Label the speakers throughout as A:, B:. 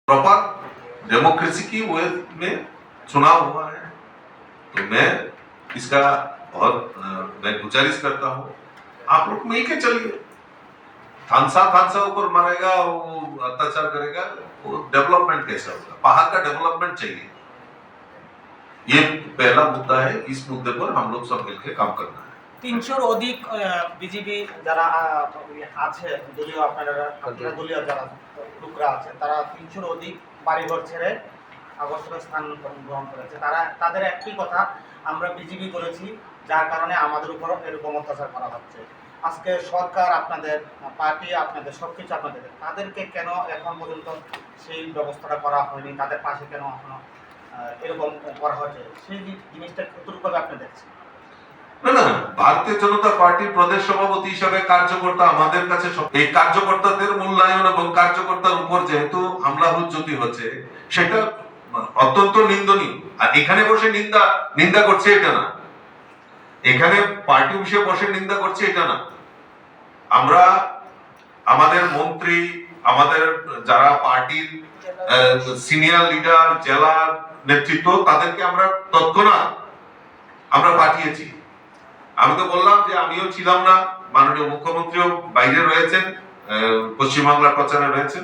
A: Proper democracy की वे में चुनाव हुआ है, तो मैं इसका बहुत मैं गुजारिश करता हूँ आप लोग मिलके चलिए। थानसा ऊपर मारेगा, वो अत्याचार करेगा, वो डेवलपमेंट कैसे होगा? पहाड़ का डेवलपमेंट चाहिए, ये पहला मुद्दा है। इस मुद्दे पर हम लोग सब मिलकर काम करना है।
B: 300 অধিক বিজেপি যারা আছে দলীয় আপনারা দলীয় যারা লোকরা আছে তারা 300 অধিক বাড়িঘর ছেড়ে অবস্থান স্থান গ্রহণ করেছে। তাদের একটি কথা, আমরা বিজেপি করেছি যার কারণে আমাদের উপর এরকম অত্যাচার করা হচ্ছে। আজকে সরকার আপনাদের পার্টি আপনাদের সবকিছু আপনাদের, তাদেরকে কেন এখন পর্যন্ত সেই ব্যবস্থাটা করা হয়নি? তাদের পাশে কেন এখনো এরকম করা হচ্ছে? সেই জিনিসটা কতটুকু আপনি দেখছেন?
A: না না, ভারতীয় জনতা পার্টির প্রদেশ সভাপতি হিসাবে কার্যকর্তা আমাদের কাছে এই কার্যকর্তাদের মূল্যায়ন এবং কার্যকর্তার উপর যেহেতু হামলা হুজ্জতি হচ্ছে, সেটা অত্যন্ত নিন্দনীয়। আর এখানে বসে নিন্দা করছে এটা না, এখানে পার্টি অফিসে বসে নিন্দা করছে এটা না। আমরা আমাদের মন্ত্রী, আমাদের যারা পার্টির সিনিয়র লিডার, জেলার নেতৃত্ব, তাদেরকে আমরা তৎক্ষণাৎ আমরা পাঠিয়েছি। আমি তো বললাম যে আমিও ছিলাম না, মাননীয় মুখ্যমন্ত্রীও বাইরে রয়েছেন, পশ্চিমবাংলার প্রচারে রয়েছেন।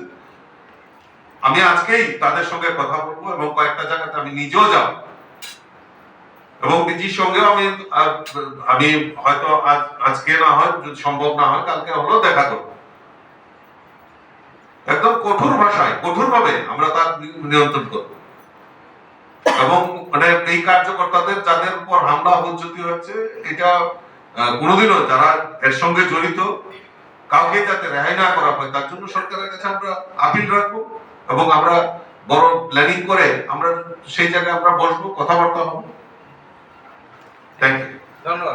A: আমি আজকেই তাদের সঙ্গে কথা বলবো এবং কয়েকটা জায়গাতে আমি নিজেও যাব এবং ডিজির সঙ্গেও আমি হয়তো আজকে না হয়, যদি সম্ভব না হয় কালকে হলেও দেখা করবো। একদম কঠোর ভাষায়, কঠোরভাবে আমরা তার নিয়ন্ত্রণ করবো এবং মানে এই কার্যকর্তাদের যাদের উপর হামলা হুজ্জতি হচ্ছে, এটা কোনোদিনও যারা এর সঙ্গে জড়িত কাউকে যাতে রেহাই না করা হয়, তার জন্য সরকারের কাছে আমরা আপিল রাখবো এবং আমরা বড় প্ল্যানিং করে আমরা সেই জায়গায় আমরা বসবো, কথাবার্তা হবো। থ্যাংক ইউ, ধন্যবাদ।